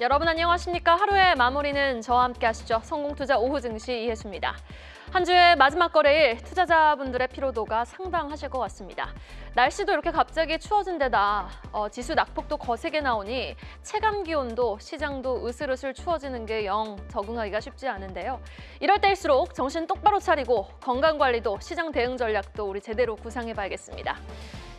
여러분 안녕하십니까? 하루의 마무리는 저와 함께 하시죠. 성공투자 오후 증시 이혜수입니다. 한 주의 마지막 거래일 투자자분들의 피로도가 상당하실 것 같습니다. 날씨도 이렇게 갑자기 추워진 데다 지수 낙폭도 거세게 나오니 체감 기온도 시장도 으슬으슬 추워지는 게 영 적응하기가 쉽지 않은데요. 이럴 때일수록 정신 똑바로 차리고 건강관리도 시장 대응 전략도 우리 제대로 구상해봐야겠습니다.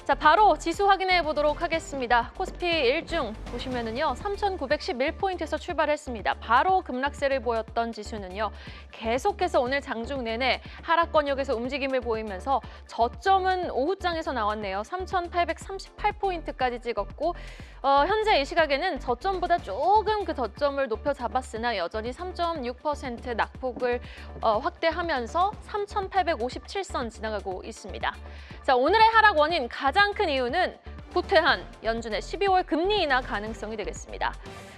자, 바로 지수 확인해 보도록 하겠습니다. 코스피 일중 보시면은요, 3,911포인트에서 출발했습니다. 바로 급락세를 보였던 지수는요, 계속해서 오늘 장중 내내 하락권역에서 움직임을 보이면서 저점은 오후장에서 나왔네요. 3,838포인트까지 찍었고, 현재 이 시각에는 저점보다 조금 그 저점을 높여 잡았으나 여전히 3.6% 낙폭을 확대하면서 3,857선 지나가고 있습니다. 자, 오늘의 하락 원인 가장 큰 이유는 후퇴한 연준의 12월 금리 인하 가능성이 되겠습니다.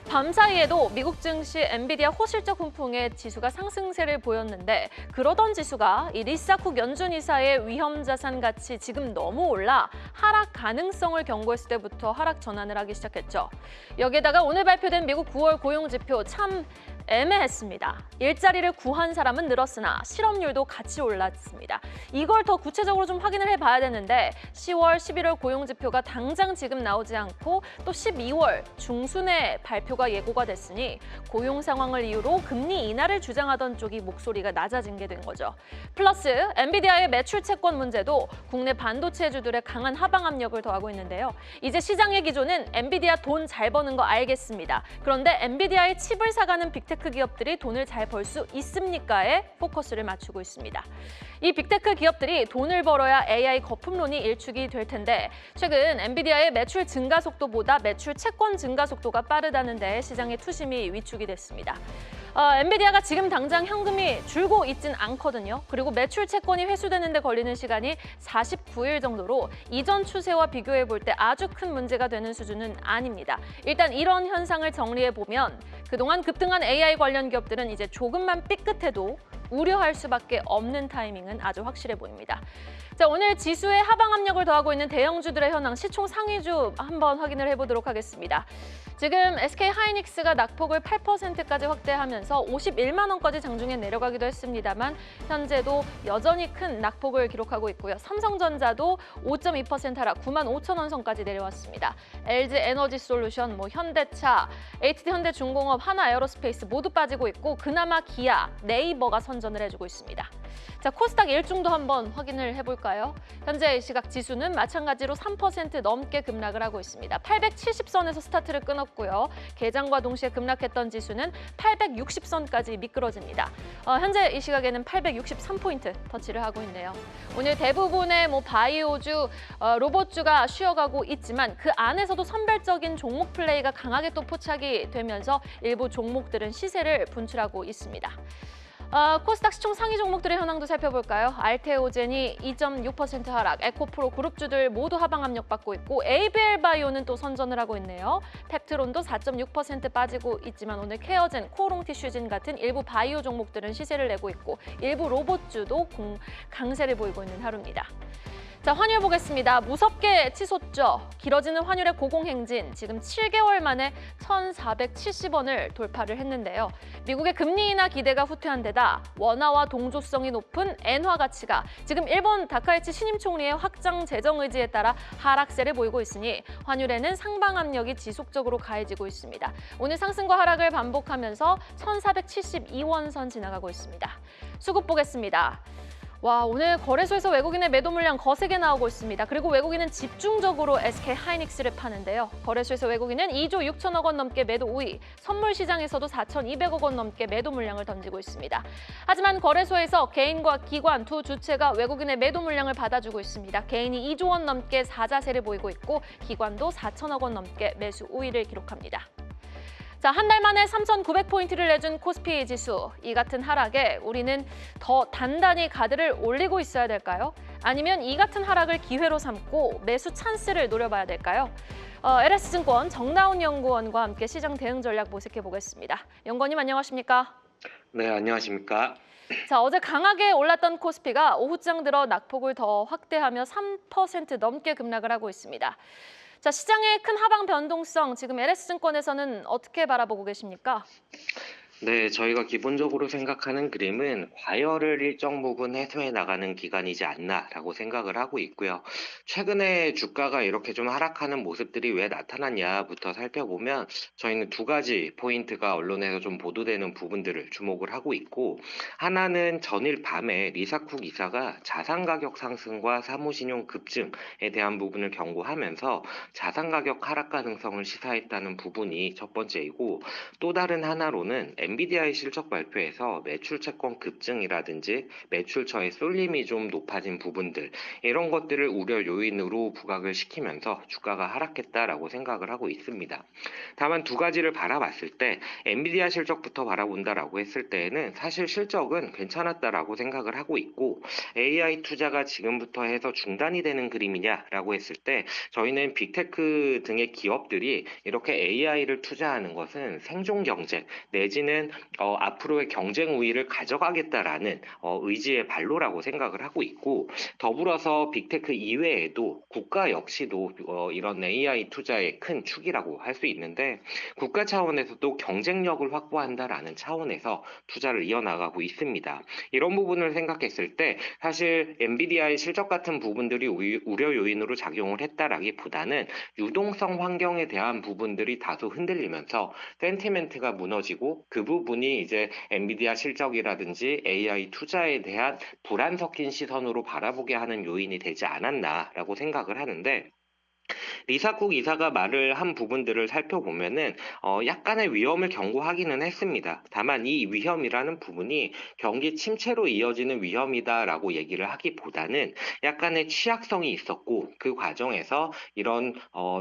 밤사이에도 미국 증시 엔비디아 호실적 훈풍에 지수가 상승세를 보였는데 그러던 지수가 이 리사쿡 연준 이사의 위험자산 가치 지금 너무 올라 하락 가능성을 경고했을 때부터 하락 전환을 하기 시작했죠. 여기에다가 오늘 발표된 미국 9월 고용지표 참 애매했습니다. 일자리를 구한 사람은 늘었으나 실업률도 같이 올랐습니다. 이걸 더 구체적으로 좀 확인을 해봐야 되는데 10월, 11월 고용지표가 당장 지금 나오지 않고 또 12월 중순에 발표가 예고가 됐으니 고용 상황을 이유로 금리 인하를 주장하던 쪽이 목소리가 낮아진 게 된 거죠. 플러스 엔비디아의 매출 채권 문제도 국내 반도체주들의 강한 하방 압력을 더하고 있는데요. 이제 시장의 기조는 엔비디아 돈 잘 버는 거 알겠습니다. 그런데 엔비디아의 칩을 사가는 빅테크 기업들이 돈을 잘 벌 수 있습니까에 포커스를 맞추고 있습니다. 이 빅테크 기업들이 돈을 벌어야 AI 거품론이 일축이 될 텐데 최근 엔비디아의 매출 증가 속도보다 매출 채권 증가 속도가 빠르다는 데 시장의 투심이 위축이 됐습니다. 엔비디아가 지금 당장 현금이 줄고 있진 않거든요. 그리고 매출 채권이 회수되는 데 걸리는 시간이 49일 정도로 이전 추세와 비교해 볼 때 아주 큰 문제가 되는 수준은 아닙니다. 일단 이런 현상을 정리해 보면 그동안 급등한 AI 관련 기업들은 이제 조금만 삐끗해도 우려할 수밖에 없는 타이밍은 아주 확실해 보입니다. 자, 오늘 지수의 하방 압력을 더하고 있는 대형주들의 현황, 시총 상위주 한번 확인을 해보도록 하겠습니다. 지금 SK 하이닉스가 낙폭을 8%까지 확대하면서 51만 원까지 장중에 내려가기도 했습니다만 현재도 여전히 큰 낙폭을 기록하고 있고요. 삼성전자도 5.2% 하락, 9만 5천 원 선까지 내려왔습니다. LG 에너지 솔루션, 현대차, HT 현대중공업, 하나에어로스페이스 모두 빠지고 있고 그나마 기아, 네이버가 선전을 해주고 있습니다. 자, 코스닥 일중도 한번 확인을 해볼까요? 현재 시각 지수는 마찬가지로 3% 넘게 급락을 하고 있습니다. 870선에서 스타트를 끊었고요. 개장과 동시에 급락했던 지수는 860선까지 미끄러집니다. 현재 이 시각에는 863포인트 터치를 하고 있네요. 오늘 대부분의 바이오주, 로봇주가 쉬어가고 있지만 그 안에서도 선별적인 종목 플레이가 강하게 또 포착이 되면서 일부 종목들은 시세를 분출하고 있습니다. 코스닥 시총 상위 종목들의 현황도 살펴볼까요? 알테오젠이 2.6% 하락, 에코프로 그룹주들 모두 하방 압력받고 있고 ABL 바이오는 또 선전을 하고 있네요. 펩트론도 4.6% 빠지고 있지만 오늘 케어젠, 코롱티슈진 같은 일부 바이오 종목들은 시세를 내고 있고 일부 로봇주도 강세를 보이고 있는 하루입니다. 자, 환율 보겠습니다. 무섭게 치솟죠. 길어지는 환율의 고공행진, 지금 7개월 만에 1,470원을 돌파를 했는데요. 미국의 금리 인하 기대가 후퇴한 데다 원화와 동조성이 높은 엔화 가치가 지금 일본 다카이치 신임 총리의 확장 재정 의지에 따라 하락세를 보이고 있으니 환율에는 상방 압력이 지속적으로 가해지고 있습니다. 오늘 상승과 하락을 반복하면서 1,472원 선 지나가고 있습니다. 수급 보겠습니다. 와, 오늘 거래소에서 외국인의 매도 물량 거세게 나오고 있습니다. 그리고 외국인은 집중적으로 SK 하이닉스를 파는데요. 거래소에서 외국인은 2조 6천억 원 넘게 매도 우위, 선물 시장에서도 4,200억 원 넘게 매도 물량을 던지고 있습니다. 하지만 거래소에서 개인과 기관 두 주체가 외국인의 매도 물량을 받아주고 있습니다. 개인이 2조 원 넘게 사자세를 보이고 있고 기관도 4천억 원 넘게 매수 우위를 기록합니다. 자, 한 달 만에 3,900포인트를 내준 코스피 지수. 이 같은 하락에 우리는 더 단단히 가드를 올리고 있어야 될까요? 아니면 이 같은 하락을 기회로 삼고 매수 찬스를 노려봐야 될까요? LS증권 정나훈 연구원과 함께 시장 대응 전략 모색해 보겠습니다. 연구원님 안녕하십니까? 네, 안녕하십니까? 자, 어제 강하게 올랐던 코스피가 오후장 들어 낙폭을 더 확대하며 3% 넘게 급락을 하고 있습니다. 자, 시장의 큰 하방 변동성 지금 LS증권에서는 어떻게 바라보고 계십니까? 네, 저희가 기본적으로 생각하는 그림은 과열을 일정 부분 해소해 나가는 기간이지 않나라고 생각을 하고 있고요. 최근에 주가가 이렇게 좀 하락하는 모습들이 왜 나타났냐부터 살펴보면 저희는 두 가지 포인트가 언론에서 좀 보도되는 부분들을 주목을 하고 있고, 하나는 전일 밤에 리사쿡 이사가 자산 가격 상승과 사모신용 급증에 대한 부분을 경고하면서 자산 가격 하락 가능성을 시사했다는 부분이 첫 번째이고, 또 다른 하나로는 엔비디아의 실적 발표에서 매출 채권 급증이라든지 매출처의 쏠림이 좀 높아진 부분들, 이런 것들을 우려 요인으로 부각을 시키면서 주가가 하락했다라고 생각을 하고 있습니다. 다만 두 가지를 바라봤을 때 엔비디아 실적부터 바라본다라고 했을 때에는 사실 실적은 괜찮았다라고 생각을 하고 있고, AI 투자가 지금부터 해서 중단이 되는 그림이냐라고 했을 때 저희는 빅테크 등의 기업들이 이렇게 AI를 투자하는 것은 생존 경쟁 내지는 앞으로의 경쟁 우위를 가져가겠다라는 의지의 발로라고 생각을 하고 있고, 더불어서 빅테크 이외에도 국가 역시도 이런 AI 투자의 큰 축이라고 할 수 있는데, 국가 차원에서도 경쟁력을 확보한다라는 차원에서 투자를 이어나가고 있습니다. 이런 부분을 생각했을 때 사실 엔비디아의 실적 같은 부분들이 우려 요인으로 작용을 했다라기보다는 유동성 환경에 대한 부분들이 다소 흔들리면서 센티멘트가 무너지고, 그 부분이 이제 엔비디아 실적이라든지 AI 투자에 대한 불안 섞인 시선으로 바라보게 하는 요인이 되지 않았나라고 생각을 하는데, 리사쿡 이사가 말을 한 부분들을 살펴보면은 약간의 위험을 경고하기는 했습니다. 다만 이 위험이라는 부분이 경기 침체로 이어지는 위험이다라고 얘기를 하기보다는 약간의 취약성이 있었고, 그 과정에서 이런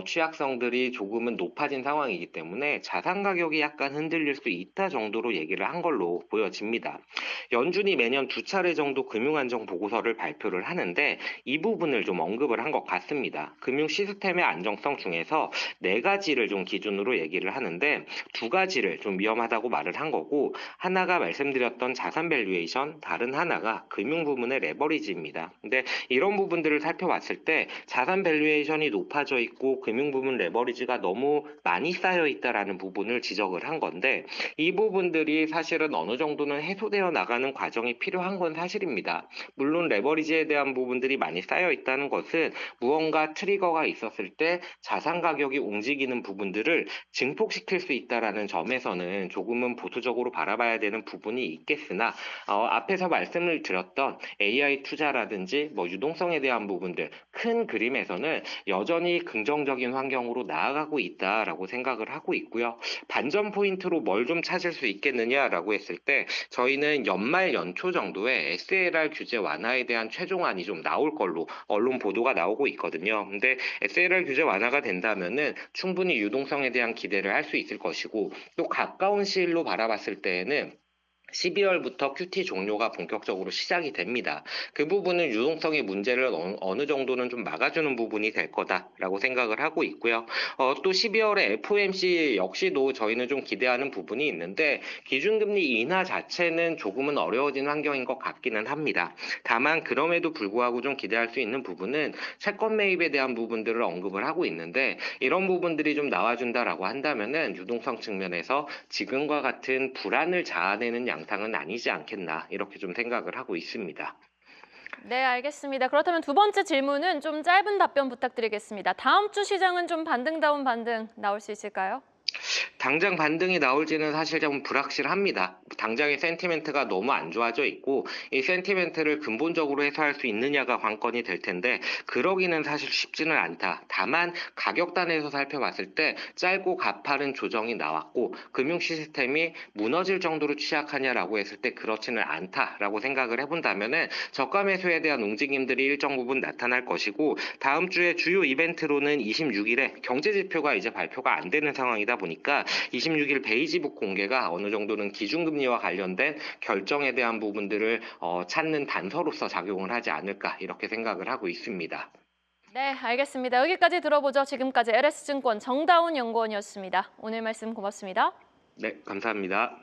취약성들이 조금은 높아진 상황이기 때문에 자산 가격이 약간 흔들릴 수 있다 정도로 얘기를 한 걸로 보여집니다. 연준이 매년 두 차례 정도 금융안정 보고서를 발표를 하는데 이 부분을 좀 언급을 한 것 같습니다. 금융 시스템의 안정성 중에서 네 가지를 좀 기준으로 얘기를 하는데, 두 가지를 좀 위험하다고 말을 한 거고, 하나가 말씀드렸던 자산 밸류에이션, 다른 하나가 금융 부문의 레버리지입니다. 근데 이런 부분들을 살펴봤을 때 자산 밸류에이션이 높아져 있고 금융 부문 레버리지가 너무 많이 쌓여 있다라는 부분을 지적을 한 건데, 이 부분들이 사실은 어느 정도는 해소되어 나가는 과정이 필요한 건 사실입니다. 물론 레버리지에 대한 부분들이 많이 쌓여 있다는 것은 무언가 트리거가 있었을 때 자산 가격이 움직이는 부분들을 증폭시킬 수 있다라는 점에서는 조금은 보수적으로 바라봐야 되는 부분이 있겠으나, 앞에서 말씀을 드렸던 AI 투자라든지 유동성에 대한 부분들, 큰 그림에서는 여전히 긍정적인 환경으로 나아가고 있다라고 생각을 하고 있고요. 반전 포인트로 뭘 좀 찾을 수 있겠느냐라고 했을 때 저희는 연말 연초 정도에 SLR 규제 완화에 대한 최종안이 좀 나올 걸로 언론 보도가 나오고 있거든요. 근데 SLR 규제 완화가 된다면은 충분히 유동성에 대한 기대를 할 수 있을 것이고, 또 가까운 시일로 바라봤을 때에는 12월부터 QT 종료가 본격적으로 시작이 됩니다. 그 부분은 유동성의 문제를 어느 정도는 좀 막아주는 부분이 될 거다라고 생각을 하고 있고요. 또 12월에 FOMC 역시도 저희는 좀 기대하는 부분이 있는데, 기준금리 인하 자체는 조금은 어려워진 환경인 것 같기는 합니다. 다만 그럼에도 불구하고 좀 기대할 수 있는 부분은 채권 매입에 대한 부분들을 언급을 하고 있는데, 이런 부분들이 좀 나와준다라고 한다면은 유동성 측면에서 지금과 같은 불안을 자아내는 양상은 아니지 않겠나, 이렇게 좀 생각을 하고 있습니다. 네, 알겠습니다. 그렇다면 두 번째 질문은 좀 짧은 답변 부탁드리겠습니다. 다음 주 시장은 좀 반등다운 반등 나올 수 있을까요? 당장 반등이 나올지는 사실 좀 불확실합니다. 당장의 센티멘트가 너무 안 좋아져 있고, 이 센티멘트를 근본적으로 해소할 수 있느냐가 관건이 될 텐데 그러기는 사실 쉽지는 않다. 다만 가격단에서 살펴봤을 때 짧고 가파른 조정이 나왔고, 금융 시스템이 무너질 정도로 취약하냐라고 했을 때 그렇지는 않다라고 생각을 해본다면은 저가 매수에 대한 움직임들이 일정 부분 나타날 것이고, 다음 주에 주요 이벤트로는 26일에 경제 지표가 이제 발표가 안 되는 상황이다 보니까 26일 베이지북 공개가 어느 정도는 기준금리와 관련된 결정에 대한 부분들을 찾는 단서로서 작용을 하지 않을까, 이렇게 생각을 하고 있습니다. 네, 알겠습니다. 여기까지 들어보죠. 지금까지 LS증권 정다운 연구원이었습니다. 오늘 말씀 고맙습니다. 네, 감사합니다.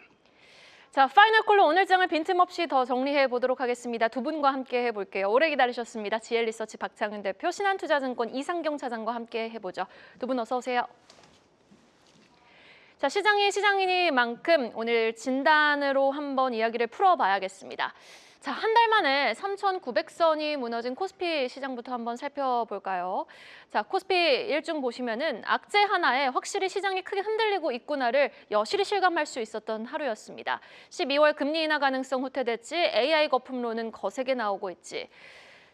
자, 파이널 콜로 오늘 장을 빈틈없이 더 정리해 보도록 하겠습니다. 두 분과 함께 해볼게요. 오래 기다리셨습니다. GL리서치 박창은 대표, 신한투자증권 이상경 차장과 함께 해보죠. 두 분 어서 오세요. 자, 시장이 시장이니만큼 오늘 진단으로 한번 이야기를 풀어봐야겠습니다. 자, 한 달 만에 3,900선이 무너진 코스피 시장부터 한번 살펴볼까요? 자, 코스피 일중 보시면은 악재 하나에 확실히 시장이 크게 흔들리고 있구나를 여실히 실감할 수 있었던 하루였습니다. 12월 금리 인하 가능성 후퇴됐지, AI 거품론은 거세게 나오고 있지.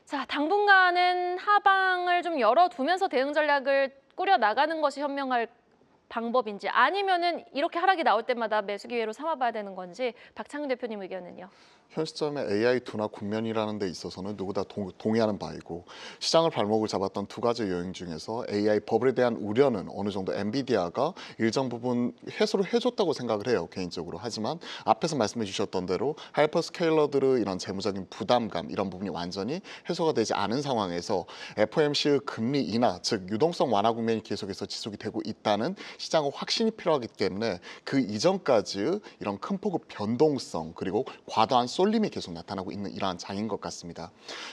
자, 당분간은 하방을 좀 열어두면서 대응 전략을 꾸려 나가는 것이 현명할 방법인지, 아니면은 이렇게 하락이 나올 때마다 매수 기회로 삼아봐야 되는 건지, 박창근 대표님 의견은요? 현 시점에 AI 둔화 국면이라는 데 있어서는 누구나 동의하는 바이고, 시장을 발목을 잡았던 두 가지 요인 중에서 AI 버블에 대한 우려는 어느 정도 엔비디아가 일정 부분 해소를 해줬다고 생각을 해요, 개인적으로. 하지만 앞에서 말씀해 주셨던 대로 하이퍼스케일러들의 이런 재무적인 부담감, 이런 부분이 완전히 해소가 되지 않은 상황에서 FOMC의 금리 인하, 즉 유동성 완화 국면이 계속해서 지속이 되고 있다는 시장의 확신이 필요하기 때문에 그 이전까지의 이런 큰 폭의 변동성, 그리고 과도한 쏠림이 계속 나타나고 있는 이러한 장인 것 같습니다.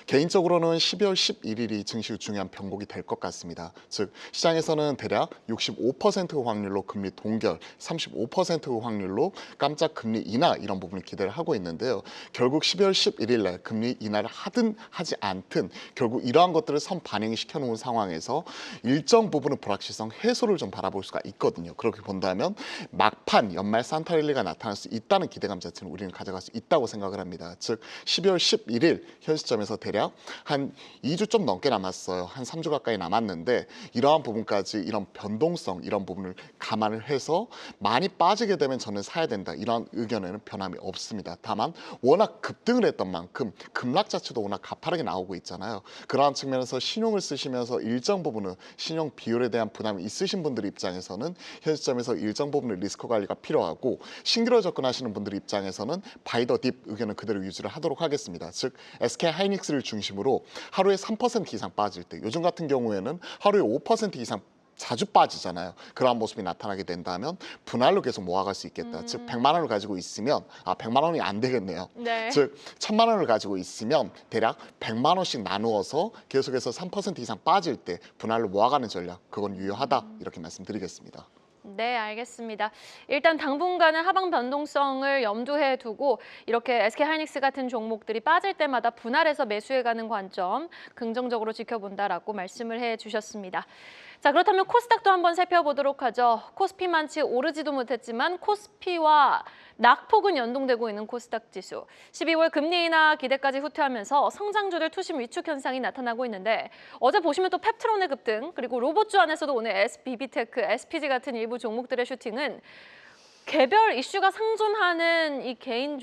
개인적으로는 12월 11일이 증시 중요한 변곡이 될 것 같습니다. 즉 시장에서는 대략 65%의 확률로 금리 동결, 35%의 확률로 깜짝 금리 인하, 이런 부분을 기대를 하고 있는데요. 결국 12월 11일 날 금리 인하를 하든 하지 않든 결국 이러한 것들을 선반영이 시켜놓은 상황에서 일정 부분의 불확실성 해소를 좀 바라볼 수가 있거든요. 그렇게 본다면 막판 연말 산타랠리가 나타날 수 있다는 기대감 자체는 우리는 가져갈 수 있다고 생각을 합니다. 즉 12월 11일 현 시점에서 대략 한 2주 좀 넘게 남았어요. 한 3주 가까이 남았는데 이러한 부분까지, 이런 변동성, 이런 부분을 감안을 해서 많이 빠지게 되면 저는 사야 된다, 이런 의견에는 변함이 없습니다. 다만 워낙 급등을 했던 만큼 급락 자체도 워낙 가파르게 나오고 있잖아요. 그러한 측면에서 신용을 쓰시면서 일정 부분은 신용 비율에 대한 부담이 있으신 분들 입장에서는 현 시점에서 일정 부분의 리스크 관리가 필요하고, 신규로 접근하시는 분들 입장에서는 바이 더 딥 의견은 그대로 유지를 하도록 하겠습니다. 즉 SK 하이닉스를 중심으로 하루에 3% 이상 빠질 때, 요즘 같은 경우에는 하루에 5% 이상 자주 빠지잖아요. 그러한 모습이 나타나게 된다면 분할로 계속 모아갈 수 있겠다. 즉 100만 원을 가지고 있으면 100만 원이 안 되겠네요. 네. 즉 1000만 원을 가지고 있으면 대략 100만 원씩 나누어서 계속해서 3% 이상 빠질 때 분할로 모아가는 전략, 그건 유효하다, 이렇게 말씀드리겠습니다. 네, 알겠습니다. 일단 당분간은 하방 변동성을 염두에 두고 이렇게 SK하이닉스 같은 종목들이 빠질 때마다 분할해서 매수해가는 관점 긍정적으로 지켜본다라고 말씀을 해주셨습니다. 자, 그렇다면 코스닥도 한번 살펴보도록 하죠. 코스피만치 오르지도 못했지만 코스피와 낙폭은 연동되고 있는 코스닥 지수. 12월 금리 인하 기대까지 후퇴하면서 성장주들 투심 위축 현상이 나타나고 있는데, 어제 보시면 또 펩트론의 급등, 그리고 로봇주 안에서도 오늘 SBB테크, SPG 같은 일부 종목들의 슈팅은 개별 이슈가 상존하는 이 개별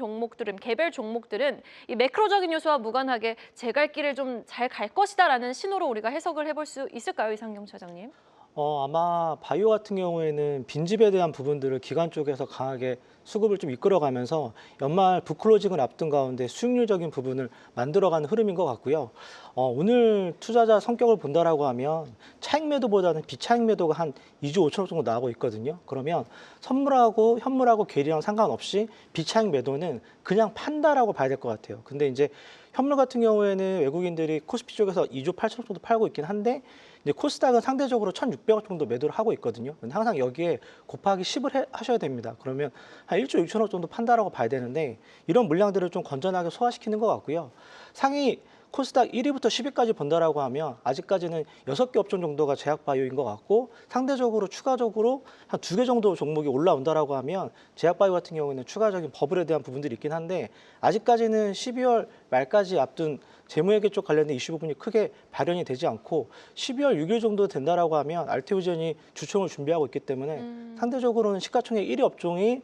종목들은 이 매크로적인 요소와 무관하게 제 갈 길을 좀 잘 갈 것이다라는 신호로 우리가 해석을 해볼 수 있을까요, 이상경 차장님? 아마 바이오 같은 경우에는 빈집에 대한 부분들을 기관 쪽에서 강하게 수급을 좀 이끌어가면서 연말 부클로징을 앞둔 가운데 수익률적인 부분을 만들어가는 흐름인 것 같고요. 오늘 투자자 성격을 본다라고 하면 차익 매도보다는 비차익 매도가 한 2조 5천억 정도 나오고 있거든요. 그러면 선물하고 현물하고 괴리랑 상관없이 비차익 매도는 그냥 판다라고 봐야 될 것 같아요. 근데 이제 현물 같은 경우에는 외국인들이 코스피 쪽에서 2조 8천억 정도 팔고 있긴 한데, 이제 코스닥은 상대적으로 1,600억 정도 매도를 하고 있거든요. 항상 여기에 곱하기 10을 하셔야 됩니다. 그러면 한 1조 6천억 정도 판다라고 봐야 되는데, 이런 물량들을 좀 건전하게 소화시키는 것 같고요. 상위 코스닥 1위부터 10위까지 본다라고 하면 아직까지는 6개 업종 정도가 제약 바이오인 것 같고, 상대적으로 추가적으로 한 2개 정도 종목이 올라온다라고 하면 제약 바이오 같은 경우에는 추가적인 버블에 대한 부분들이 있긴 한데, 아직까지는 12월 말까지 앞둔 재무회계 쪽 관련된 이슈 부분이 크게 발현이 되지 않고, 12월 6일 정도 된다라고 하면 알테오젠이 주총을 준비하고 있기 때문에 상대적으로는 시가총액 1위 업종이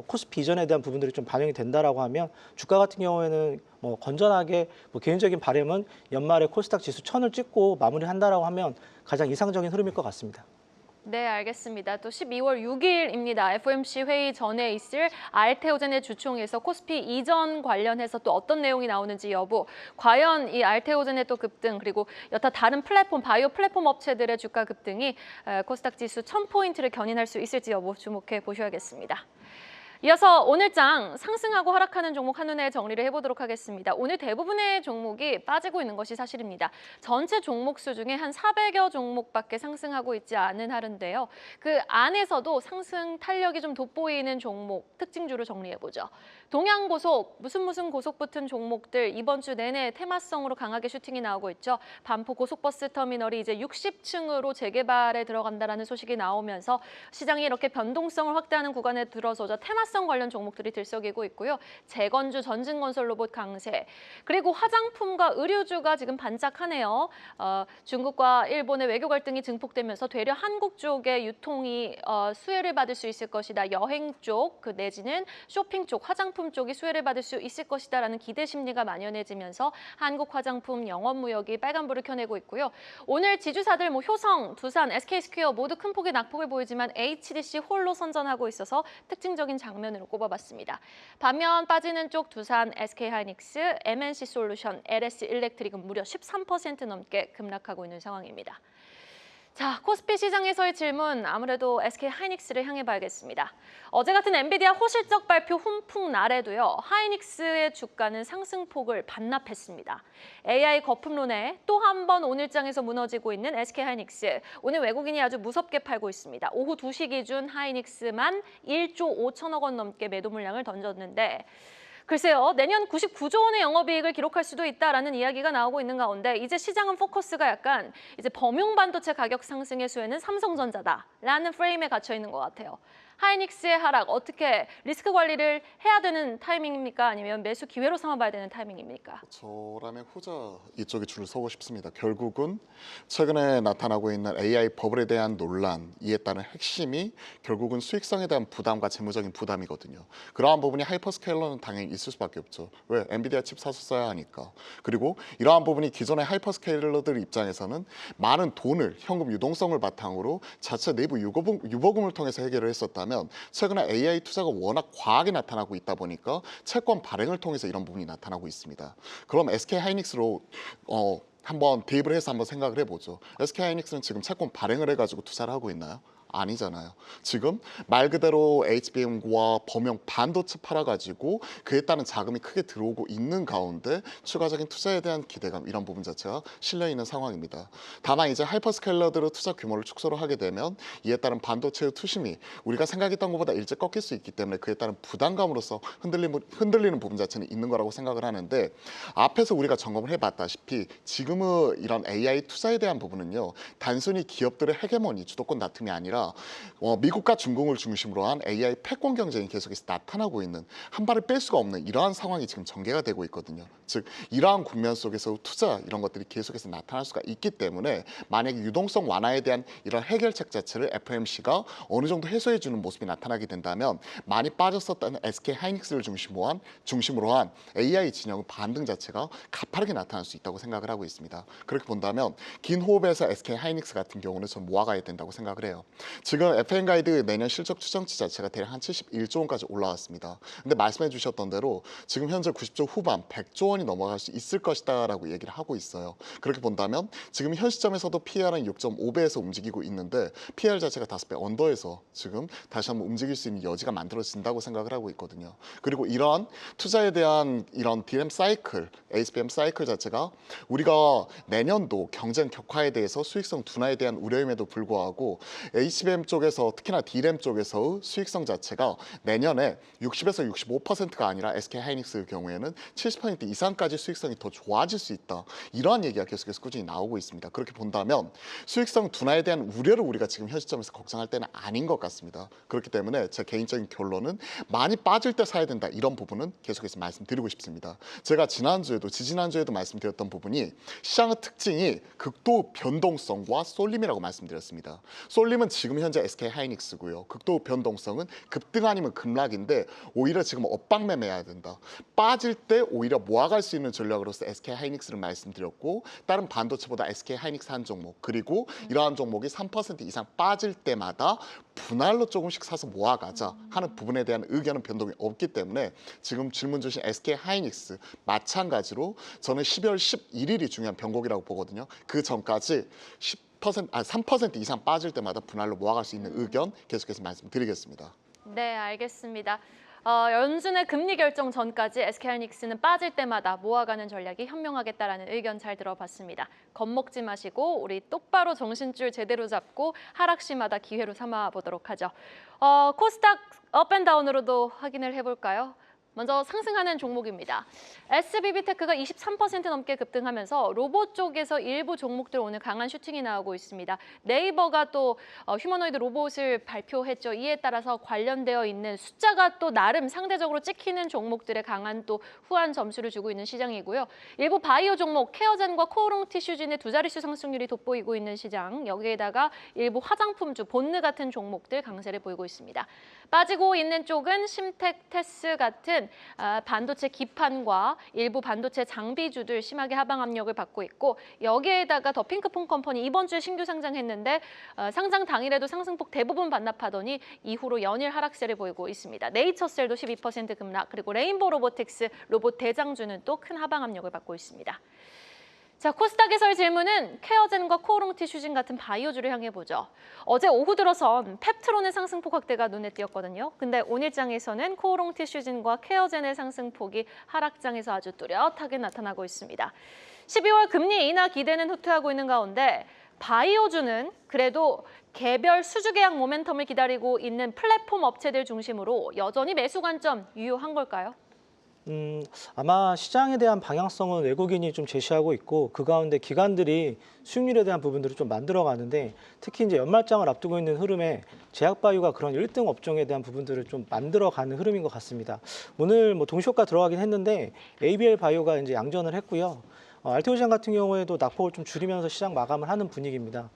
코스피 이전에 대한 부분들이 좀 반영이 된다라고 하면 주가 같은 경우에는 건전하게 개인적인 바람은 연말에 코스닥 지수 1000을 찍고 마무리한다라고 하면 가장 이상적인 흐름일 것 같습니다. 네, 알겠습니다. 또 12월 6일입니다. FOMC 회의 전에 있을 알테오젠의 주총에서 코스피 이전 관련해서 또 어떤 내용이 나오는지 여부, 과연 이 알테오젠의 또 급등, 그리고 여타 다른 플랫폼, 바이오 플랫폼 업체들의 주가 급등이 코스닥 지수 1000포인트를 견인할 수 있을지 여부 주목해 보셔야겠습니다. 이어서 오늘장 상승하고 하락하는 종목 한눈에 정리를 해보도록 하겠습니다. 오늘 대부분의 종목이 빠지고 있는 것이 사실입니다. 전체 종목 수 중에 한 400여 종목밖에 상승하고 있지 않은 하루인데요. 그 안에서도 상승 탄력이 좀 돋보이는 종목 특징주를 정리해보죠. 동양고속, 무슨 고속 붙은 종목들 이번 주 내내 테마성으로 강하게 슈팅이 나오고 있죠. 반포 고속버스 터미널이 이제 60층으로 재개발에 들어간다는 소식이 나오면서 시장이 이렇게 변동성을 확대하는 구간에 들어서자 테마성 관련 종목들이 들썩이고 있고요. 재건주, 전진건설 로봇 강세, 그리고 화장품과 의류주가 지금 반짝하네요. 중국과 일본의 외교 갈등이 증폭되면서 되려 한국 쪽의 유통이 수혜를 받을 수 있을 것이다. 여행 쪽, 그 내지는 쇼핑 쪽, 화장품 쪽이 수혜를 받을 수 있을 것이다라는 기대 심리가 만연해지면서 한국 화장품 영업무역이 빨간불을 켜내고 있고요. 오늘 지주사들 효성, 두산, SK스퀘어 모두 큰 폭의 낙폭을 보이지만 HDC 홀로 선전하고 있어서 특징적인 장면으로 꼽아봤습니다. 반면 빠지는 쪽 두산, SK하이닉스, MNC솔루션, LS일렉트릭은 무려 13% 넘게 급락하고 있는 상황입니다. 자, 코스피 시장에서의 질문 아무래도 SK하이닉스를 향해 봐야겠습니다. 어제 같은 엔비디아 호실적 발표 훈풍 날에도요. 하이닉스의 주가는 상승폭을 반납했습니다. AI 거품론에 또 한 번 오늘장에서 무너지고 있는 SK하이닉스. 오늘 외국인이 아주 무섭게 팔고 있습니다. 오후 2시 기준 하이닉스만 1조 5천억 원 넘게 매도 물량을 던졌는데 글쎄요, 내년 99조 원의 영업이익을 기록할 수도 있다라는 이야기가 나오고 있는 가운데 이제 시장은 포커스가 약간 이제 범용 반도체 가격 상승의 수혜는 삼성전자다라는 프레임에 갇혀 있는 것 같아요. 하이닉스의 하락 어떻게 리스크 관리를 해야 되는 타이밍입니까? 아니면 매수 기회로 삼아봐야 되는 타이밍입니까? 저라면 후자 이쪽에 줄을 서고 싶습니다. 결국은 최근에 나타나고 있는 AI 버블에 대한 논란, 이에 따른 핵심이 결국은 수익성에 대한 부담과 재무적인 부담이거든요. 그러한 부분이 하이퍼스케일러는 당연히 있을 수밖에 없죠. 왜? 엔비디아 칩 사서 써야 하니까. 그리고 이러한 부분이 기존의 하이퍼스케일러들 입장에서는 많은 돈을, 현금 유동성을 바탕으로 자체 내부 유보금을 통해서 해결을 했었다면 최근에 AI 투자가 워낙 과하게 나타나고 있다 보니까 채권 발행을 통해서 이런 부분이 나타나고 있습니다. 그럼 SK하이닉스로 한번 대입을 해서 한번 생각을 해보죠. SK하이닉스는 지금 채권 발행을 해가지고 투자를 하고 있나요? 아니잖아요. 지금 말 그대로 HBM과 범용 반도체 팔아가지고 그에 따른 자금이 크게 들어오고 있는 가운데 추가적인 투자에 대한 기대감, 이런 부분 자체가 실려 있는 상황입니다. 다만 이제 하이퍼스케일러들의 투자 규모를 축소를 하게 되면 이에 따른 반도체의 투심이 우리가 생각했던 것보다 일찍 꺾일 수 있기 때문에 그에 따른 부담감으로서 흔들리는 부분 자체는 있는 거라고 생각을 하는데, 앞에서 우리가 점검을 해봤다시피 지금의 이런 AI 투자에 대한 부분은요, 단순히 기업들의 헤게모니, 주도권 다툼이 아니라 미국과 중국을 중심으로 한 AI 패권 경쟁이 계속해서 나타나고 있는, 한 발을 뺄 수가 없는 이러한 상황이 지금 전개가 되고 있거든요. 즉 이러한 국면 속에서 투자 이런 것들이 계속해서 나타날 수가 있기 때문에 만약에 유동성 완화에 대한 이런 해결책 자체를 FOMC가 어느 정도 해소해 주는 모습이 나타나게 된다면 많이 빠졌었던 SK하이닉스를 중심으로 한 AI 진영의 반등 자체가 가파르게 나타날 수 있다고 생각을 하고 있습니다. 그렇게 본다면 긴 호흡에서 SK하이닉스 같은 경우는 좀 모아가야 된다고 생각을 해요. 지금 FM 가이드 내년 실적 추정치 자체가 대략 한 71조 원까지 올라왔습니다. 근데 말씀해 주셨던 대로 지금 현재 90조 후반 100조 원이 넘어갈 수 있을 것이다 라고 얘기를 하고 있어요. 그렇게 본다면 지금 현 시점에서도 PR은 6.5배에서 움직이고 있는데 PR 자체가 5배 언더에서 지금 다시 한번 움직일 수 있는 여지가 만들어진다고 생각을 하고 있거든요. 그리고 이러한 투자에 대한 이런 DRAM 사이클, HBM 사이클 자체가 우리가 내년도 경쟁 격화에 대해서 수익성 둔화에 대한 우려임에도 불구하고 HBM 쪽에서 특히나 DRAM 쪽에서의 수익성 자체가 내년에 60에서 65%가 아니라 SK하이닉스의 경우에는 70% 이상까지 수익성이 더 좋아질 수 있다. 이러한 얘기가 계속해서 꾸준히 나오고 있습니다. 그렇게 본다면 수익성 둔화에 대한 우려를 우리가 지금 현 시점에서 걱정할 때는 아닌 것 같습니다. 그렇기 때문에 제 개인적인 결론은 많이 빠질 때 사야 된다. 이런 부분은 계속해서 말씀드리고 싶습니다. 제가 지지난주에도 말씀드렸던 부분이 시장의 특징이 극도 변동성과 쏠림이라고 말씀드렸습니다. 쏠림은 지금 현재 SK하이닉스고요. 극도 변동성은 급등 아니면 급락인데 오히려 지금 엇박 매매해야 된다. 빠질 때 오히려 모아갈 수 있는 전략으로서 SK하이닉스를 말씀드렸고, 다른 반도체보다 SK하이닉스 한 종목, 그리고 이러한 종목이 3% 이상 빠질 때마다 분할로 조금씩 사서 모아가자 하는 부분에 대한 의견은 변동이 없기 때문에 지금 질문 주신 SK하이닉스 마찬가지로 저는 12월 11일이 중요한 변곡이라고 보거든요. 그 전까지 3% 이상 빠질 때마다 분할로 모아갈 수 있는 의견 계속해서 말씀드리겠습니다. 네, 알겠습니다. 연준의 금리 결정 전까지 SK하이닉스는 빠질 때마다 모아가는 전략이 현명하겠다라는 의견 잘 들어봤습니다. 겁먹지 마시고 우리 똑바로 정신줄 제대로 잡고 하락시마다 기회로 삼아보도록 하죠. 코스닥 업앤다운으로도 확인을 해볼까요? 먼저 상승하는 종목입니다. SBB테크가 23% 넘게 급등하면서 로봇 쪽에서 일부 종목들 오늘 강한 슈팅이 나오고 있습니다. 네이버가 또 휴머노이드 로봇을 발표했죠. 이에 따라서 관련되어 있는 숫자가 또 나름 상대적으로 찍히는 종목들의 강한 또 후한 점수를 주고 있는 시장이고요. 일부 바이오 종목 케어젠과 코오롱 티슈진의 두 자릿수 상승률이 돋보이고 있는 시장. 여기에다가 일부 화장품주, 본느 같은 종목들 강세를 보이고 있습니다. 빠지고 있는 쪽은 심텍, 테스 같은 반도체 기판과 일부 반도체 장비주들 심하게 하방 압력을 받고 있고 여기에다가 더 핑크퐁 컴퍼니 이번 주에 신규 상장했는데 상장 당일에도 상승폭 대부분 반납하더니 이후로 연일 하락세를 보이고 있습니다. 네이처셀도 12% 급락 그리고 레인보우 로보틱스 로봇 대장주는 또 큰 하방 압력을 받고 있습니다. 자, 코스닥에서의 질문은 케어젠과 코오롱 티슈진 같은 바이오주를 향해 보죠. 어제 오후 들어선 펩트론의 상승폭 확대가 눈에 띄었거든요. 근데 오늘장에서는 코오롱 티슈진과 케어젠의 상승폭이 하락장에서 아주 뚜렷하게 나타나고 있습니다. 12월 금리 인하 기대는 후퇴하고 있는 가운데 바이오주는 그래도 개별 수주 계약 모멘텀을 기다리고 있는 플랫폼 업체들 중심으로 여전히 매수 관점 유효한 걸까요? 아마 시장에 대한 방향성은 외국인이 좀 제시하고 있고 그 가운데 기관들이 수익률에 대한 부분들을 좀 만들어가는데 특히 이제 연말장을 앞두고 있는 흐름에 제약바이오가 그런 1등 업종에 대한 부분들을 좀 만들어가는 흐름인 것 같습니다. 오늘 뭐 동시효과 들어가긴 했는데 ABL 바이오가 이제 양전을 했고요. RTO 시장 같은 경우에도 낙폭을 좀 줄이면서 시장 마감을 하는 분위기입니다.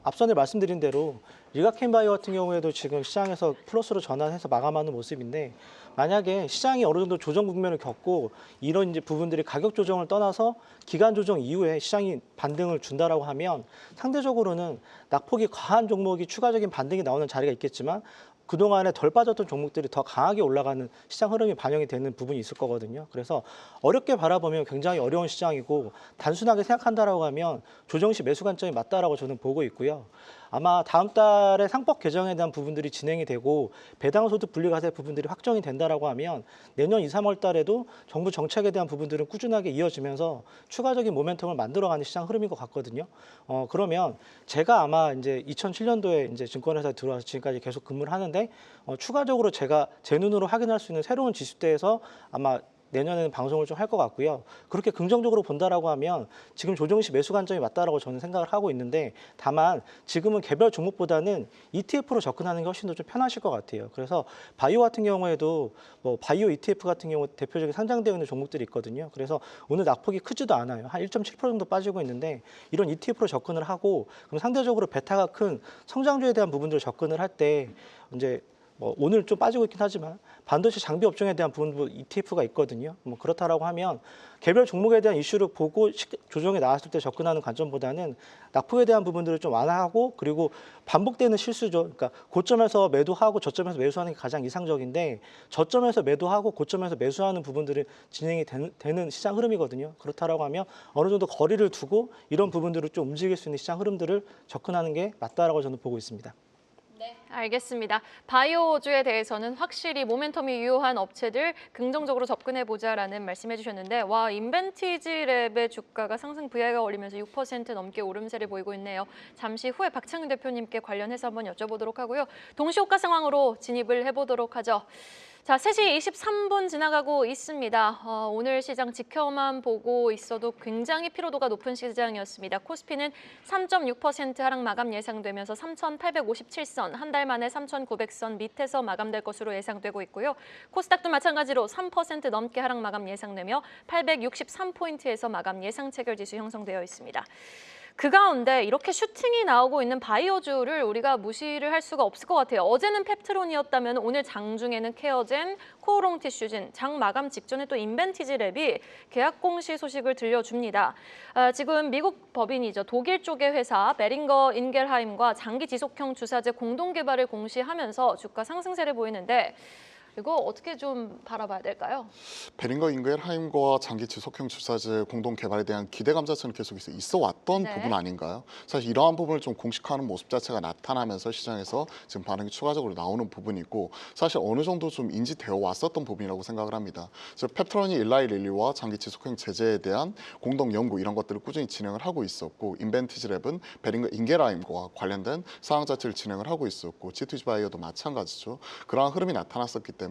앞선에 말씀드린 대로 리가켄바이오 같은 경우에도 지금 시장에서 플러스로 전환해서 마감하는 모습인데 만약에 시장이 어느 정도 조정 국면을 겪고 이런 이제 부분들이 가격 조정을 떠나서 기간 조정 이후에 시장이 반등을 준다라고 하면 상대적으로는 낙폭이 과한 종목이 추가적인 반등이 나오는 자리가 있겠지만 그동안에 덜 빠졌던 종목들이 더 강하게 올라가는 시장 흐름이 반영이 되는 부분이 있을 거거든요. 그래서 어렵게 바라보면 굉장히 어려운 시장이고 단순하게 생각한다라고 하면 조정 시 매수 관점이 맞다라고 저는 보고 있고요. 아마 다음 달에 상법 개정에 대한 부분들이 진행이 되고 배당소득 분리과세 부분들이 확정이 된다라고 하면 내년 2, 3월 달에도 정부 정책에 대한 부분들은 꾸준하게 이어지면서 추가적인 모멘텀을 만들어가는 시장 흐름인 것 같거든요. 그러면 제가 아마 이제 2007년도에 이제 증권회사에 들어와서 지금까지 계속 근무를 하는데 추가적으로 제가 제 눈으로 확인할 수 있는 새로운 지수대에서 아마 내년에는 방송을 좀 할 것 같고요. 그렇게 긍정적으로 본다라고 하면 지금 조정 시 매수 관점이 맞다라고 저는 생각을 하고 있는데 다만 지금은 개별 종목보다는 ETF로 접근하는 게 훨씬 더 좀 편하실 것 같아요. 그래서 바이오 같은 경우에도 뭐 바이오 ETF 같은 경우 대표적인 상장되어 있는 종목들이 있거든요. 그래서 오늘 낙폭이 크지도 않아요. 한 1.7% 정도 빠지고 있는데 이런 ETF로 접근을 하고 그럼 상대적으로 베타가 큰 성장주에 대한 부분들을 접근을 할 때 이제 뭐 오늘 좀 빠지고 있긴 하지만 반도체 장비 업종에 대한 부분도 ETF가 있거든요. 뭐 그렇다라고 하면 개별 종목에 대한 이슈를 보고 조정에 나왔을 때 접근하는 관점보다는 낙폭에 대한 부분들을 좀 완화하고 그리고 반복되는 실수죠. 그러니까 고점에서 매도하고 저점에서 매수하는 게 가장 이상적인데 저점에서 매도하고 고점에서 매수하는 부분들이 진행이 되는 시장 흐름이거든요. 그렇다라고 하면 어느 정도 거리를 두고 이런 부분들을 좀 움직일 수 있는 시장 흐름들을 접근하는 게 맞다라고 저는 보고 있습니다. 네, 알겠습니다. 바이오주에 대해서는 확실히 모멘텀이 유효한 업체들 긍정적으로 접근해보자라는 말씀해 주셨는데 와 인벤티지랩의 주가가 상승 VI가 올리면서 6% 넘게 오름세를 보이고 있네요. 잠시 후에 박창윤 대표님께 관련해서 한번 여쭤보도록 하고요. 동시효과 상황으로 진입을 해보도록 하죠. 자, 3시 23분 지나가고 있습니다. 오늘 시장 지켜만 보고 있어도 굉장히 피로도가 높은 시장이었습니다. 코스피는 3.6% 하락 마감 예상되면서 3,857선, 한 달 만에 3,900선 밑에서 마감될 것으로 예상되고 있고요. 코스닥도 마찬가지로 3% 넘게 하락 마감 예상되며 863포인트에서 마감 예상 체결지수 형성되어 있습니다. 그 가운데 이렇게 슈팅이 나오고 있는 바이오주를 우리가 무시를 할 수가 없을 것 같아요. 어제는 펩트론이었다면 오늘 장중에는 케어젠, 코오롱 티슈진, 장 마감 직전에 또 인벤티지랩이 계약 공시 소식을 들려줍니다. 지금 미국 법인이죠. 독일 쪽의 회사 베링거 인겔하임과 장기 지속형 주사제 공동 개발을 공시하면서 주가 상승세를 보이는데 이거 어떻게 좀 바라봐야 될까요? 베링거 잉겔하임과 장기 지속형 주사제 공동 개발에 대한 기대감 자체는 계속 있어 왔던 네. 부분 아닌가요? 사실 이러한 부분을 좀 공식화하는 모습 자체가 나타나면서 시장에서 지금 반응이 추가적으로 나오는 부분이고 사실 어느 정도 좀 인지되어 왔었던 부분이라고 생각을 합니다. 즉 펩트론이 일라이 릴리와 장기 지속형 제제에 대한 공동 연구 이런 것들을 꾸준히 진행을 하고 있었고 인벤티지랩은 베링거 잉겔하임과 관련된 사항 자체를 진행을 하고 있었고 G2G 바이오도 마찬가지죠. 그러한 흐름이 나타났었기 때문에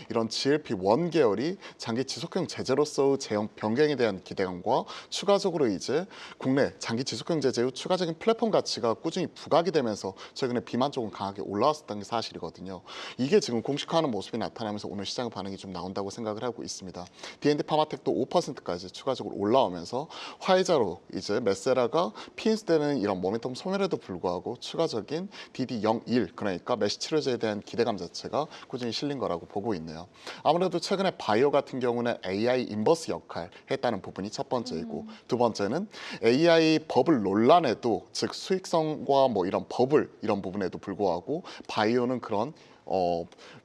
이런 GLP-1 계열이 장기 지속형 제재로서의 제형 변경에 대한 기대감과 추가적으로 이제 국내 장기 지속형 제재의 추가적인 플랫폼 가치가 꾸준히 부각이 되면서 최근에 비만 쪽은 강하게 올라왔었던 게 사실이거든요. 이게 지금 공식화하는 모습이 나타나면서 오늘 시장 반응이 좀 나온다고 생각을 하고 있습니다. D&D 파마텍도 5%까지 추가적으로 올라오면서 화이자로 이제 메세라가 피인스되는 이런 모멘텀 소멸에도 불구하고 추가적인 DD01 그러니까 메시 치료제에 대한 기대감 자체가 꾸준히 실린 거라고 보고 있네요. 아무래도 최근에 바이오 같은 경우는 AI 인버스 역할 했다는 부분이 첫 번째이고 두 번째는 AI 버블 논란에도 즉 수익성과 뭐 이런 버블 이런 부분에도 불구하고 바이오는 그런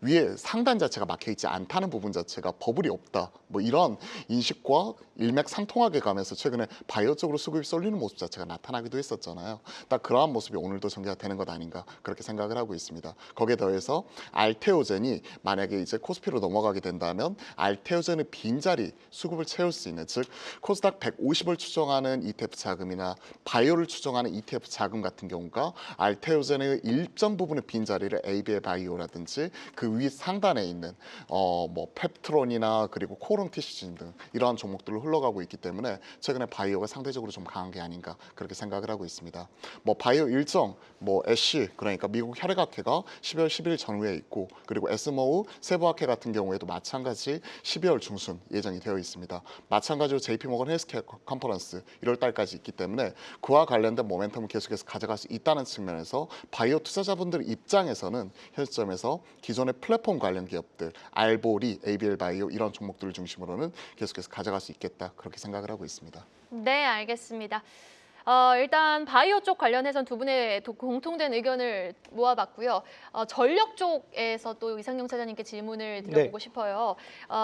위에 상단 자체가 막혀 있지 않다는 부분 자체가 버블이 없다. 뭐 이런 인식과 일맥상통하게 가면서 최근에 바이오 쪽으로 수급이 쏠리는 모습 자체가 나타나기도 했었잖아요. 딱 그러한 모습이 오늘도 전개가 되는 것 아닌가 그렇게 생각을 하고 있습니다. 거기에 더해서 알테오젠이 만약에 이제 코스피로 넘어가게 된다면 알테오젠의 빈자리 수급을 채울 수 있는 즉 코스닥 150을 추정하는 ETF 자금이나 바이오를 추정하는 ETF 자금 같은 경우가 알테오젠의 일정 부분의 빈자리를 ABL 바이오라든지 그 위 상단에 있는 뭐 펩트론이나 그리고 코오롱 티시진 등 이러한 종목들로 흘러가고 있기 때문에 최근에 바이오가 상대적으로 좀 강한 게 아닌가 그렇게 생각을 하고 있습니다. 뭐 바이오 일정 뭐 애쉬 그러니까 미국 혈액학회가 12월 10일 전후에 있고 그리고 에스모우 세부학회 같은 경우에도 마찬가지 12월 중순 예정이 되어 있습니다. 마찬가지로 JP모건 헬스케어 컨퍼런스 1월 달까지 있기 때문에 그와 관련된 모멘텀을 계속해서 가져갈 수 있다는 측면에서 바이오 투자자분들 입장에서는 현 시점에서 기존의 플랫폼 관련 기업들 알보리, ABL 바이오 이런 종목들을 중심으로는 계속해서 가져갈 수 있겠다 그렇게 생각을 하고 있습니다. 네, 알겠습니다. 일단 바이오 쪽 관련해서는 두 분의 공통된 의견을 모아봤고요. 전력 쪽에서 또 이상용 차장님께 질문을 드려보고 싶어요.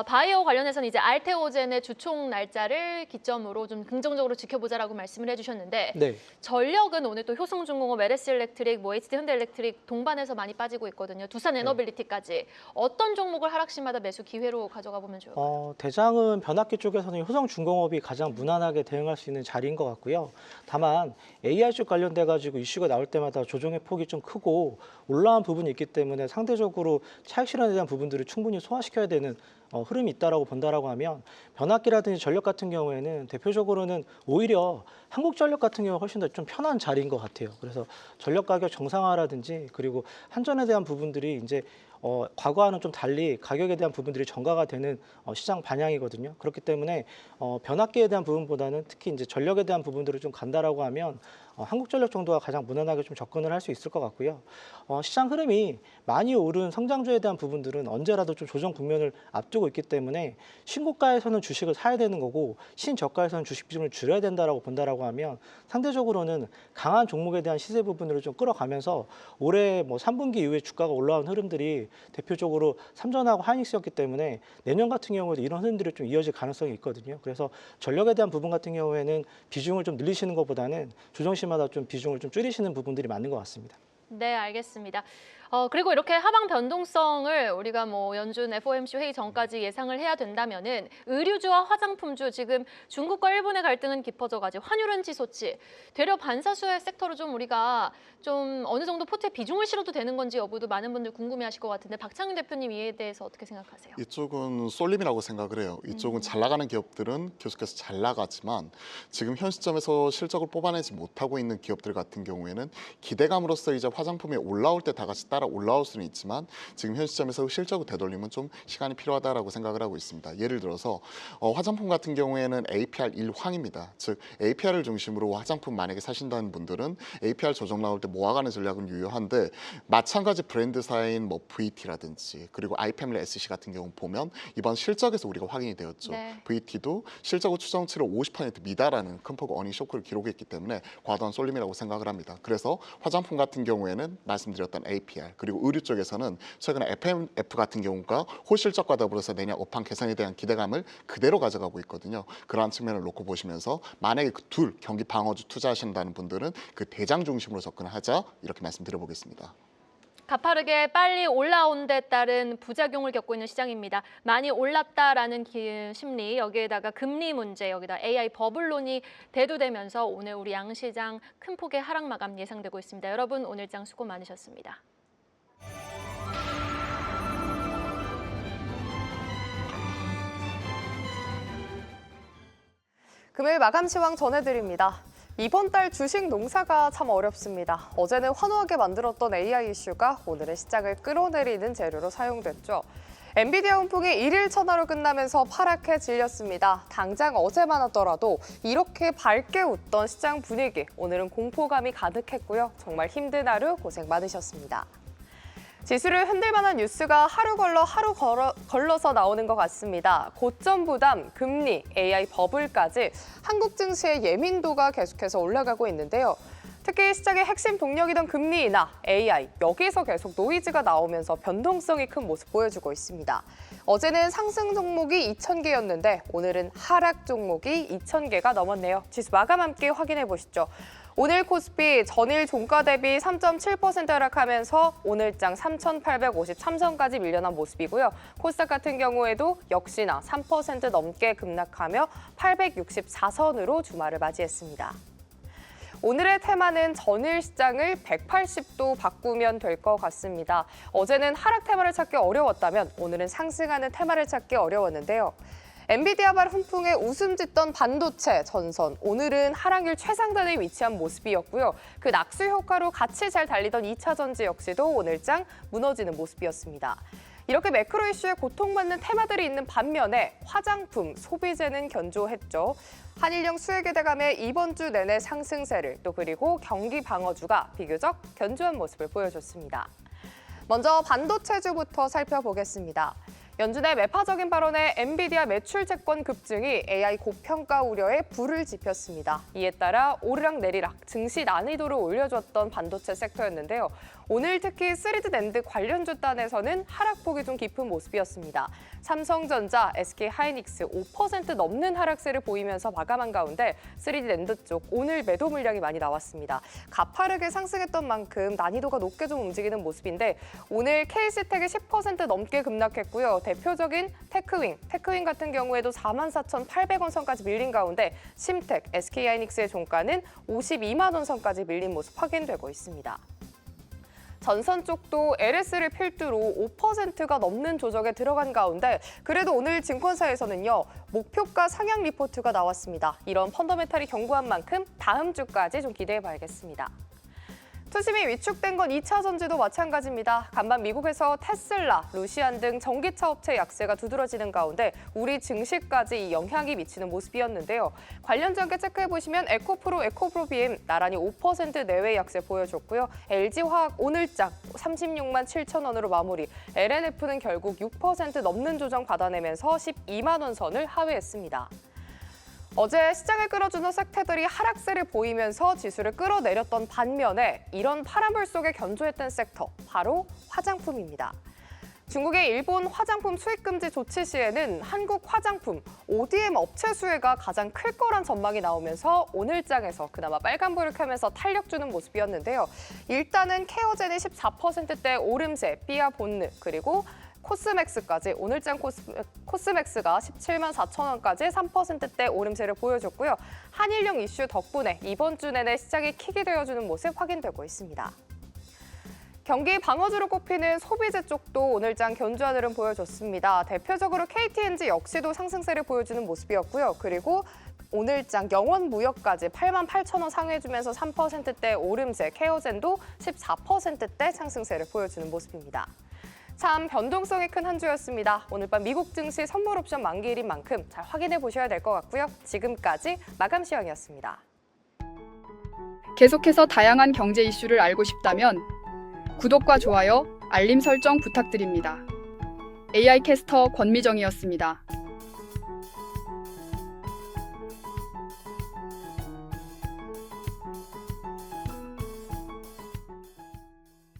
바이오 관련해서는 이제 알테오젠의 주총 날짜를 기점으로 좀 긍정적으로 지켜보자라고 말씀을 해주셨는데 네. 전력은 오늘 또 효성중공업, LS일렉트릭, 뭐 HD현대일렉트릭 동반해서 많이 빠지고 있거든요. 두산 에너빌리티까지 어떤 종목을 하락시마다 매수 기회로 가져가 보면 좋을까요? 대장은 변압기 쪽에서는 효성중공업이 가장 무난하게 대응할 수 있는 자리인 것 같고요. 다만 AI 쪽 관련돼 가지고 이슈가 나올 때마다 조정의 폭이 좀 크고 올라온 부분이 있기 때문에 상대적으로 차익 실현에 대한 부분들을 충분히 소화시켜야 되는 흐름이 있다라고 본다라고 하면 변압기라든지 전력 같은 경우에는 대표적으로는 오히려 한국전력 같은 경우가 훨씬 더 좀 편한 자리인 것 같아요. 그래서 전력 가격 정상화라든지 그리고 한전에 대한 부분들이 이제 과거와는 좀 달리 가격에 대한 부분들이 전가가 되는 시장 방향이거든요. 그렇기 때문에 변압기에 대한 부분보다는 특히 이제 전력에 대한 부분들을 좀 간다라고 하면 한국전력 정도가 가장 무난하게 좀 접근을 할 수 있을 것 같고요. 시장 흐름이 많이 오른 성장주에 대한 부분들은 언제라도 좀 조정 국면을 앞두고 있기 때문에 신고가에서는 주식을 사야 되는 거고 신저가에서는 주식 비중을 줄여야 된다라고 본다라고 하면 상대적으로는 강한 종목에 대한 시세 부분을 좀 끌어가면서 올해 뭐 3분기 이후에 주가가 올라온 흐름들이 대표적으로 삼전하고 하이닉스였기 때문에 내년 같은 경우에도 이런 흐름들이 좀 이어질 가능성이 있거든요. 그래서 전력에 대한 부분 같은 경우에는 비중을 좀 늘리시는 것보다는 조정시마다 좀 비중을 좀 줄이시는 부분들이 맞는 것 같습니다. 네, 알겠습니다. 그리고 이렇게 하방 변동성을 우리가 뭐 연준 FOMC 회의 전까지 예상을 해야 된다면은 의류주와 화장품주 지금 중국과 일본의 갈등은 깊어져가지고 환율은 치솟지 되려 반사수의 섹터로 좀 우리가 좀 어느 정도 포트에 비중을 실어도 되는 건지 여부도 많은 분들 궁금해하실 것 같은데 박창윤 대표님 이에 대해서 어떻게 생각하세요? 이쪽은 쏠림이라고 생각을 해요. 이쪽은 잘 나가는 기업들은 계속해서 잘 나가지만 지금 현 시점에서 실적을 뽑아내지 못하고 있는 기업들 같은 경우에는 기대감으로써 이제 화장품이 올라올 때 다 같이 따라 올라올 수는 있지만 지금 현 시점에서 실적을 되돌리면 좀 시간이 필요하다라고 생각을 하고 있습니다. 예를 들어서 화장품 같은 경우에는 APR 1황입니다. 즉 APR을 중심으로 화장품 만약에 사신다는 분들은 APR 조정 나올 때 모아가는 전략은 유효한데 마찬가지 브랜드사인 뭐 VT라든지 그리고 아이패밀리 SC 같은 경우 보면 이번 실적에서 우리가 확인이 되었죠. 네. VT도 실적 추정치를 50% 미달하는 큰 폭의 어닝 쇼크를 기록했기 때문에 과도한 쏠림이라고 생각을 합니다. 그래서 화장품 같은 경우에는 말씀드렸던 APR 개발, 그리고 의류 쪽에서는 최근에 FMF 같은 경우가 호실적과 더불어서 내년 업황 개선에 대한 기대감을 그대로 가져가고 있거든요. 그러한 측면을 놓고 보시면서 만약에 그 둘 경기 방어주 투자하신다는 분들은 그 대장 중심으로 접근하자 이렇게 말씀드려보겠습니다. 가파르게 빨리 올라온 데 따른 부작용을 겪고 있는 시장입니다. 많이 올랐다라는 심리, 여기에다가 금리 문제, 여기다 AI 버블론이 대두되면서 오늘 우리 양시장 큰 폭의 하락 마감 예상되고 있습니다. 여러분 오늘 장 수고 많으셨습니다. 금요일 마감 시황 전해드립니다. 이번 달 주식 농사가 참 어렵습니다. 어제는 환호하게 만들었던 AI 이슈가 오늘의 시장을 끌어내리는 재료로 사용됐죠. 엔비디아 훈풍이 1일 천하로 끝나면서 파랗게 질렸습니다. 당장 어제만 하더라도 이렇게 밝게 웃던 시장 분위기, 오늘은 공포감이 가득했고요. 정말 힘든 하루 고생 많으셨습니다. 지수를 흔들 만한 뉴스가 하루 걸러서 나오는 것 같습니다. 고점 부담, 금리, AI 버블까지 한국 증시의 예민도가 계속해서 올라가고 있는데요. 특히 시장의 핵심 동력이던 금리 인하, AI, 여기서 계속 노이즈가 나오면서 변동성이 큰 모습 보여주고 있습니다. 어제는 상승 종목이 2,000개였는데 오늘은 하락 종목이 2,000개가 넘었네요. 지수 마감 함께 확인해 보시죠. 오늘 코스피 전일 종가 대비 3.7% 하락하면서 오늘장 3,853선까지 밀려난 모습이고요. 코스닥 같은 경우에도 역시나 3% 넘게 급락하며 864선으로 주말을 맞이했습니다. 오늘의 테마는 전일 시장을 180도 바꾸면 될 것 같습니다. 어제는 하락 테마를 찾기 어려웠다면 오늘은 상승하는 테마를 찾기 어려웠는데요. 엔비디아발 훈풍에 웃음 짓던 반도체 전선, 오늘은 하락률 최상단에 위치한 모습이었고요. 그 낙수 효과로 같이 잘 달리던 2차 전지 역시도 오늘장 무너지는 모습이었습니다. 이렇게 매크로 이슈에 고통받는 테마들이 있는 반면에 화장품, 소비재는 견조했죠. 한일령 수혜계 대감의 이번 주 내내 상승세를 또 그리고 경기 방어주가 비교적 견조한 모습을 보여줬습니다. 먼저 반도체주부터 살펴보겠습니다. 연준의 매파적인 발언에 엔비디아 매출 채권 급증이 AI 고평가 우려에 불을 지폈습니다. 이에 따라 오르락내리락 증시 난이도를 올려줬던 반도체 섹터였는데요. 오늘 특히 3D 낸드 관련주 단에서는 하락폭이 좀 깊은 모습이었습니다. 삼성전자, SK하이닉스 5% 넘는 하락세를 보이면서 마감한 가운데 3D 낸드 쪽 오늘 매도 물량이 많이 나왔습니다. 가파르게 상승했던 만큼 난이도가 높게 좀 움직이는 모습인데 오늘 KC텍이 10% 넘게 급락했고요. 대표적인 테크윈 같은 경우에도 44,800원 선까지 밀린 가운데 심텍, SK하이닉스의 종가는 52만 원 선까지 밀린 모습 확인되고 있습니다. 전선 쪽도 LS를 필두로 5%가 넘는 조정에 들어간 가운데 그래도 오늘 증권사에서는요. 목표가 상향 리포트가 나왔습니다. 이런 펀더멘탈이 견고한 만큼 다음 주까지 좀 기대해봐야겠습니다. 투심이 위축된 건 2차 전지도 마찬가지입니다. 간밤 미국에서 테슬라, 루시안 등 전기차 업체 약세가 두드러지는 가운데 우리 증시까지 이 영향이 미치는 모습이었는데요. 관련주 함께 체크해보시면 에코프로, 에코프로비엠 나란히 5% 내외 약세 보여줬고요. LG화학 오늘장 36만 7천 원으로 마무리, LNF는 결국 6% 넘는 조정 받아내면서 12만 원 선을 하회했습니다. 어제 시장을 끌어주는 섹터들이 하락세를 보이면서 지수를 끌어내렸던 반면에 이런 파란불 속에 견조했던 섹터, 바로 화장품입니다. 중국의 일본 화장품 수입 금지 조치 시에는 한국 화장품 ODM 업체 수혜가 가장 클 거란 전망이 나오면서 오늘장에서 그나마 빨간불을 켜면서 탄력 주는 모습이었는데요. 일단은 케어젠이 14%대 오름세, 삐아 본느, 그리고 코스맥스까지 오늘장 코스맥스가 17만 4천 원까지 3%대 오름세를 보여줬고요. 한일령 이슈 덕분에 이번 주 내내 시장이 킥이 되어주는 모습 확인되고 있습니다. 경기 방어주로 꼽히는 소비재 쪽도 오늘장 견조한 흐름 보여줬습니다. 대표적으로 KTNG 역시도 상승세를 보여주는 모습이었고요. 그리고 오늘장 영원무역까지 8만 8천 원 상회해주면서 3%대 오름세, 케어젠도 14%대 상승세를 보여주는 모습입니다. 참 변동성이 큰 한 주였습니다. 오늘 밤 미국 증시 선물 옵션 만기일인 만큼 잘 확인해 보셔야 될 것 같고요. 지금까지 마감 시황이었습니다. 계속해서 다양한 경제 이슈를 알고 싶다면 구독과 좋아요, 알림 설정 부탁드립니다. AI 캐스터 권미정이었습니다.